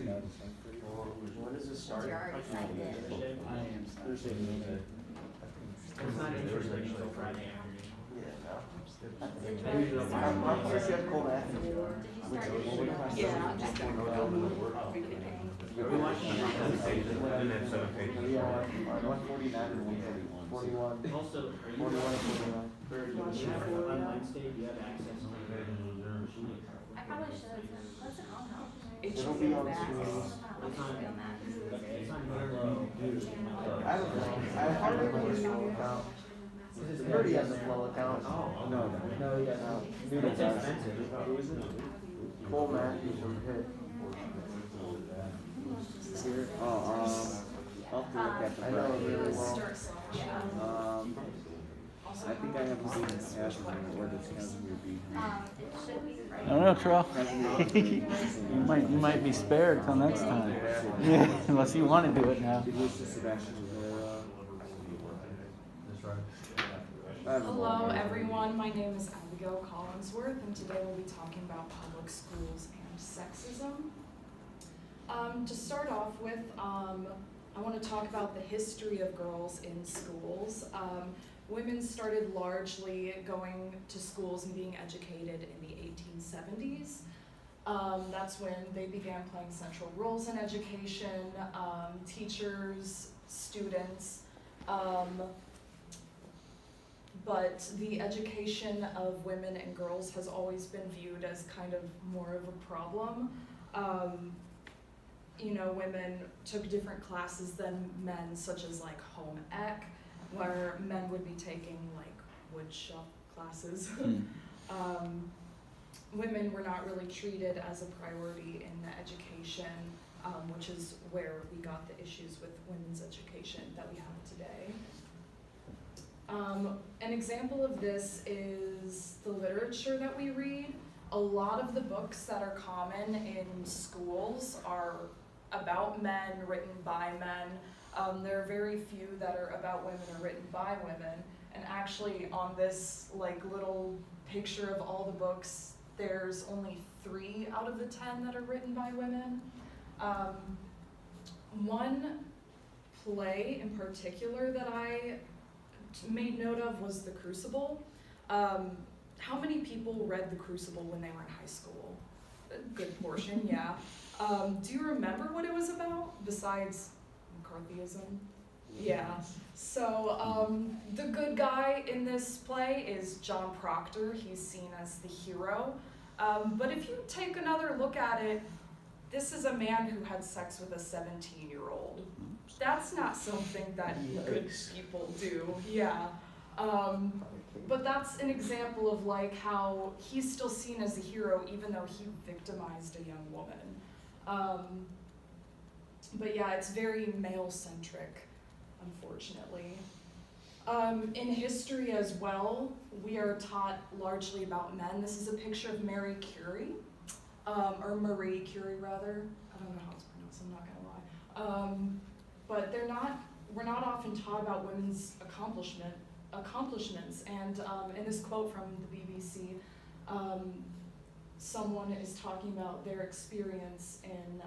When does it start? You already signed it. Thursday. It's not interesting until Friday afternoon. How far is that cold after? Did you start your Yeah. Are we watching the presentation? We are 149 and 141. 41. Also, are you 41 and 49. you have on Wednesday, do you have access to the machine? I probably should. Let's it on though. It'll be on the screen. It's on, okay, it's on your low. I don't know. I hardly know his flow account. Birdie has a flow account. Oh, No, he doesn't. Newman It's does. expensive. Who is it? Cole Matthews from Pitt. Here? Oh, I'll have to look at the. I know it really well. I think I have to see this Casimir, or does Casimir beat him? It should be right. I don't know, Terrell. you might be spared till next time. Yeah, unless you want to do it now. It was to Sebastian Rivera. Hello everyone, my name is Abigail Collinsworth and today we'll be talking about public schools and sexism. To start off with, I want to talk about the history of girls in schools. Women started largely going to schools and being educated in the 1870s. That's when they began playing central roles in education, teachers, students, but the education of women and girls has always been viewed as kind of more of a problem. Women took different classes than men, such as like home ec, where men would be taking like wood shop classes. Women were not really treated as a priority in education, which is where we got the issues with women's education that we have today. An example of this is the literature that we read. A lot of the books that are common in schools are about men, written by men. There are very few that are about women or written by women. And actually on this like little picture of all the books, there's only 3 out of the 10 that are written by women. One play in particular that I made note of was The Crucible. How many people read The Crucible when they were in high school? A good portion, yeah. Do you remember what it was about besides McCarthyism? Yeah. So the good guy in this play is John Proctor. He's seen as the hero. But if you take another look at it, this is a man who had sex with a 17-year-old. That's not something that good people do, yeah. But that's an example of like how he's still seen as a hero even though he victimized a young woman. But yeah, it's very male-centric, unfortunately. In history as well, we are taught largely about men. This is a picture of Marie Curie, or Marie Curie rather. I don't know how it's pronounced, I'm not gonna lie. But we're not often taught about women's accomplishments. And in this quote from the BBC, someone is talking about their experience in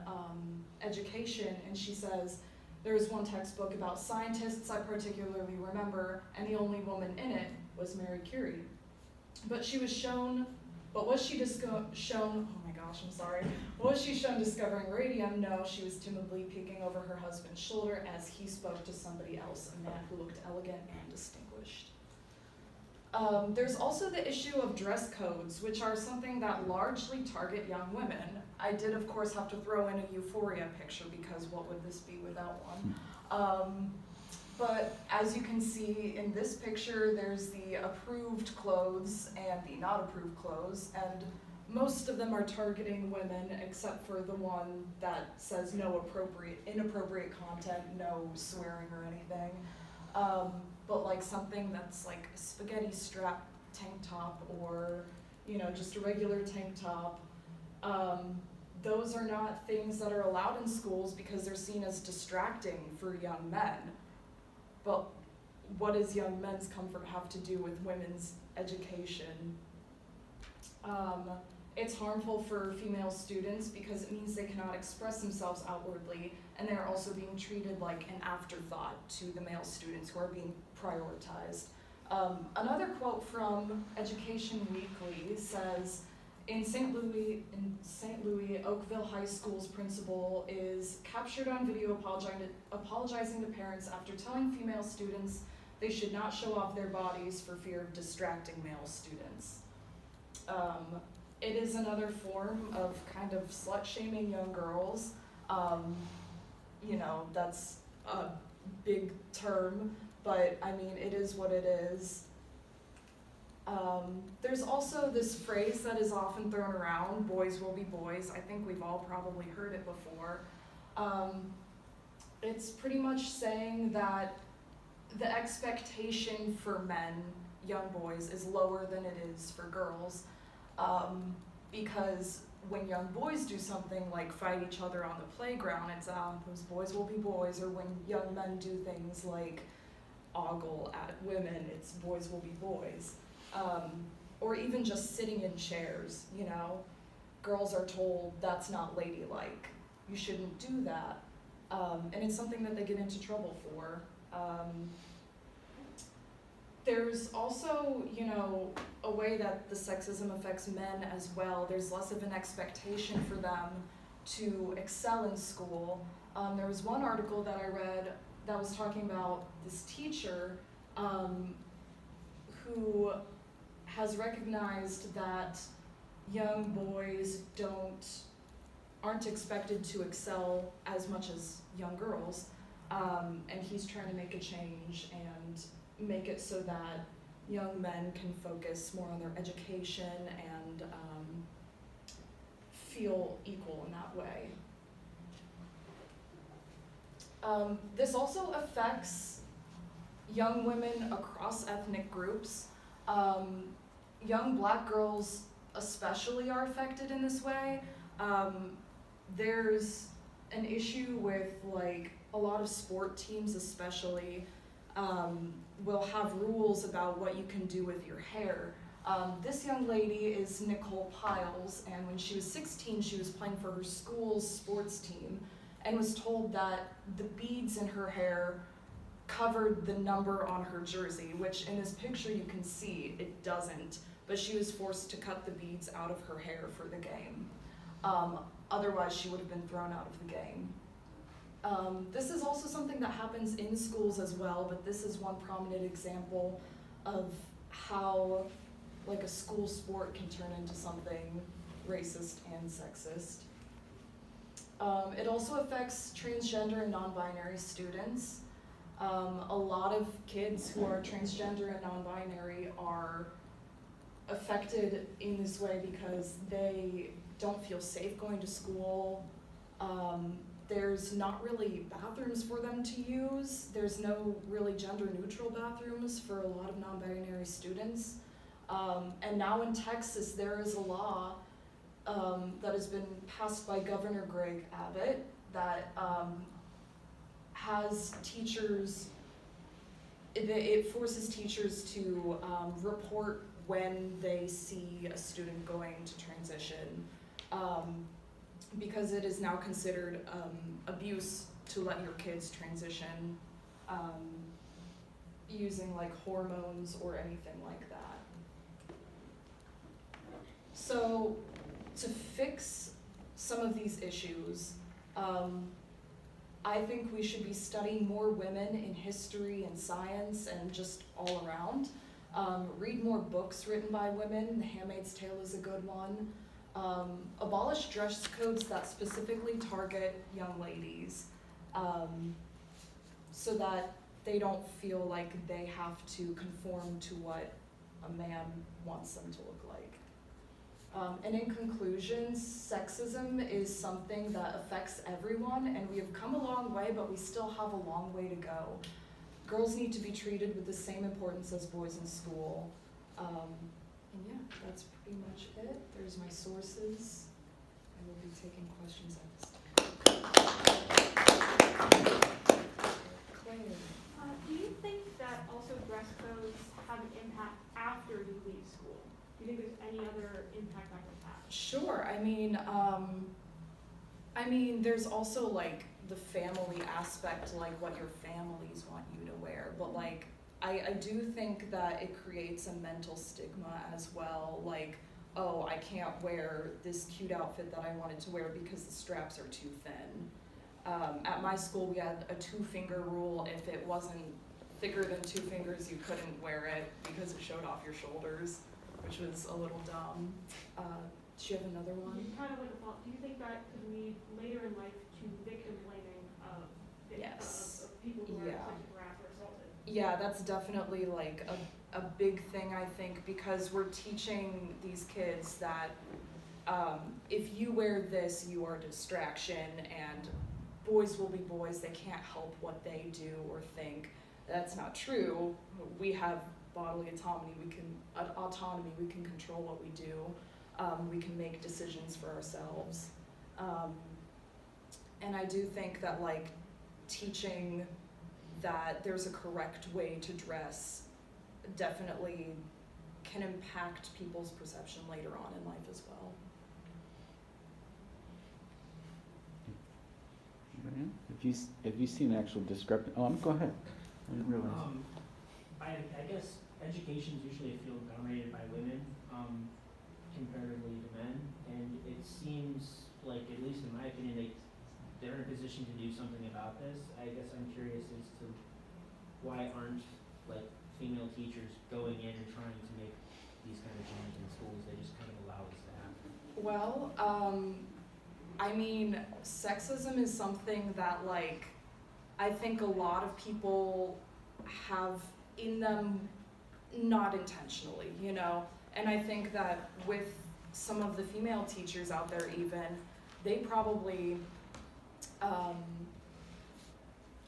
education, and she says, there was one textbook about scientists I particularly remember, and the only woman in it was Marie Curie. Was she shown, oh my gosh, I'm sorry. Was she shown discovering radium? No, she was timidly peeking over her husband's shoulder as he spoke to somebody else, a man who looked elegant and distinguished. There's also the issue of dress codes, which are something that largely target young women. I did, of course, have to throw in a Euphoria picture because what would this be without one? But as you can see in this picture, there's the approved clothes and the not approved clothes, and most of them are targeting women except for the one that says no inappropriate content, no swearing or anything. But like something that's like a spaghetti strap tank top or, just a regular tank top, those are not things that are allowed in schools because they're seen as distracting for young men. But what does young men's comfort have to do with women's education? It's harmful for female students because it means they cannot express themselves outwardly, and they're also being treated like an afterthought to the male students who are being prioritized. Another quote from Education Weekly says, in St. Louis, Oakville High School's principal is captured on video apologizing to parents after telling female students they should not show off their bodies for fear of distracting male students. It is another form of kind of slut-shaming young girls. You know, that's a big term, but I mean, it is what it is. There's also this phrase that is often thrown around, boys will be boys. I think we've all probably heard it before. It's pretty much saying that the expectation for men, young boys, is lower than it is for girls. Because when young boys do something like fight each other on the playground, it's those boys will be boys, or when young men do things like ogle at women, it's boys will be boys. Or even just sitting in chairs, you know, girls are told that's not ladylike, you shouldn't do that, and it's something that they get into trouble for. There's also, you know, a way that the sexism affects men as well. There's less of an expectation for them to excel in school. There was one article that I read that was talking about this teacher who has recognized that young boys aren't expected to excel as much as young girls, and he's trying to make a change and make it so that young men can focus more on their education and feel equal in that way. This also affects young women across ethnic groups. Young black girls especially are affected in this way. There's an issue with, like, a lot of sport teams especially will have rules about what you can do with your hair. This young lady is Nicole Piles, and when she was 16, she was playing for her school's sports team and was told that the beads in her hair covered the number on her jersey, which in this picture you can see it doesn't, but she was forced to cut the beads out of her hair for the game. Otherwise, she would have been thrown out of the game. This is also something that happens in schools as well, but this is one prominent example of how, like, a school sport can turn into something racist and sexist. It also affects transgender and non-binary students. A lot of kids who are transgender and non-binary are affected in this way because they don't feel safe going to school. There's not really bathrooms for them to use. There's no really gender-neutral bathrooms for a lot of non-binary students. And now in Texas, there is a law that has been passed by Governor Greg Abbott that has teachers, it forces teachers to report when they see a student going to transition, because it is now considered abuse to let your kids transition using, like, hormones or anything like that. So to fix some of these issues, I think we should be studying more women in history and science and just all around. Read more books written by women. The Handmaid's Tale is a good one. Abolish dress codes that specifically target young ladies, so that they don't feel like they have to conform to what a man wants them to look like. And in conclusion, sexism is something that affects everyone, and we have come a long way, but we still have a long way to go. Girls need to be treated with the same importance as boys in school. And yeah, that's pretty much it. There's my sources. I will be taking questions at this time. Claire. Do you think that also dress codes have an impact after you leave school? Do you think there's any other impact after that? Sure. I mean, there's also like the family aspect, like what your families want you to wear. But like, I do think that it creates a mental stigma as well. Like, oh, I can't wear this cute outfit that I wanted to wear because the straps are too thin. At my school, we had a 2-finger rule. If it wasn't thicker than 2 fingers, you couldn't wear it because it showed off your shoulders, which was a little dumb. Do you have another one? Kind of like a thought, do you think that could lead later in life to victim blaming of, Yes. of people who are Yeah. sexually harassed or assaulted? Yeah, that's definitely like a big thing, I think, because we're teaching these kids that if you wear this, you are a distraction, and boys will be boys. They can't help what they do or think. That's not true. We have bodily autonomy. We can control what we do. We can make decisions for ourselves. And I do think that like teaching that there's a correct way to dress definitely can impact people's perception later on in life as well. Have you seen actual discrepancy? Go ahead. I didn't realize. I guess education's usually a field dominated by women, comparatively to men, and it seems like, at least in my opinion, they're in a position to do something about this. I guess I'm curious as to why aren't like female teachers going in and trying to make these kind of changes in schools? They just kind of allow this to happen. Well, I mean, sexism is something that like I think a lot of people have in them, not intentionally, you know? And I think that with some of the female teachers out there even, they probably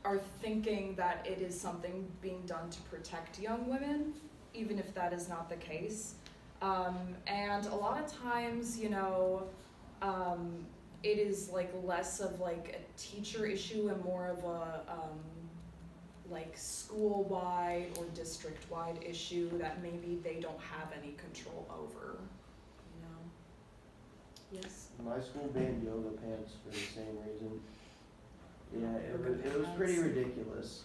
are thinking that it is something being done to protect young women, even if that is not the case. And a lot of times, you know, it is like less of like a teacher issue and more of a like school-wide or district-wide issue that maybe they don't have any control over, you know? Yes? My school banned yoga pants for the same reason. Yeah, Yoga it was pretty pants. ridiculous,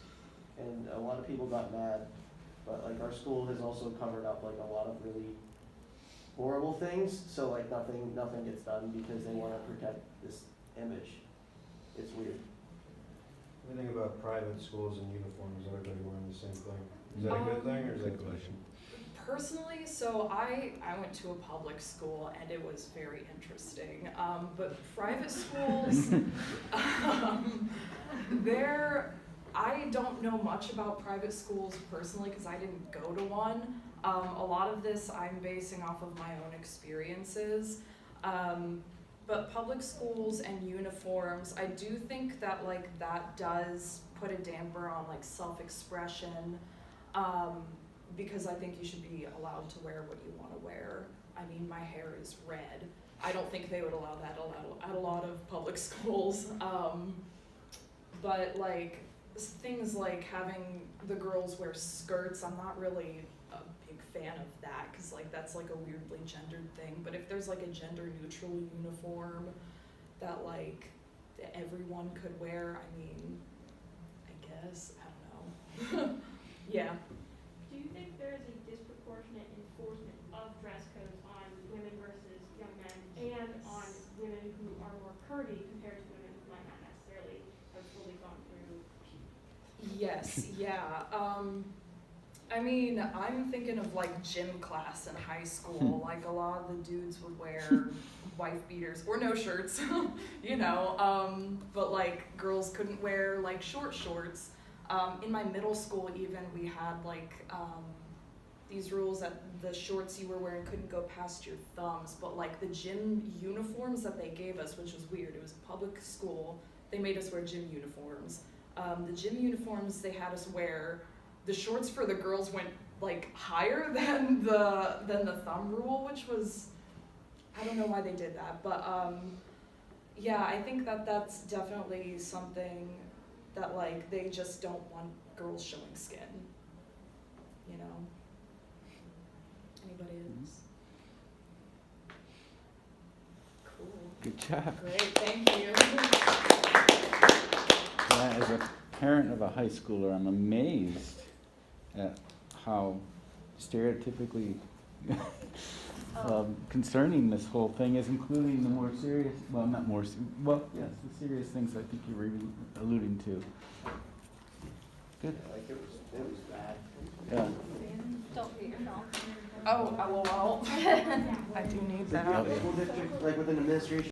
and a lot of people got mad, but like our school has also covered up like a lot of really horrible things, so like nothing gets done because they wanna protect this image. It's weird. What do you think about private schools and uniforms, everybody wearing the same thing? Is that a good thing or is that a question? Personally, so I went to a public school and it was very interesting. But private schools, I don't know much about private schools personally because I didn't go to one. A lot of this I'm basing off of my own experiences. But public schools and uniforms, I do think that like that does put a damper on like self-expression, because I think you should be allowed to wear what you want to wear. I mean, my hair is red. I don't think they would allow that at a lot of public schools. But like things like having the girls wear skirts, I'm not really a big fan of that because like that's like a weirdly gendered thing. But if there's like a gender neutral uniform that like that everyone could wear, I mean, I guess, I don't know. Yeah. Do you think there is a disproportionate enforcement of dress codes on women versus young men and on women who are more curvy compared to women who might not necessarily have fully gone through? Yes, yeah. I mean, I'm thinking of like gym class in high school. Like a lot of the dudes would wear wife beaters or no shirts, you know. But like girls couldn't wear like short shorts. In my middle school even we had like these rules that the shorts you were wearing couldn't go past your thumbs, but like the gym uniforms that they gave us, which was weird, it was a public school, they made us wear gym uniforms. The gym uniforms they had us wear, the shorts for the girls went like higher than the thumb rule, which was, I don't know why they did that, but yeah, I think that that's definitely something that like they just don't want girls showing skin, you know. Anybody else? Good job. Great, thank you. Yeah, as a parent of a high schooler, I'm amazed at how stereotypically concerning this whole thing is, including the more serious, well, not more, well, yes, the serious things I think you were even alluding to. Good. Like it was bad. Yeah. Don't forget your phone. Oh, LOL. I do need The that. school district, like with an administration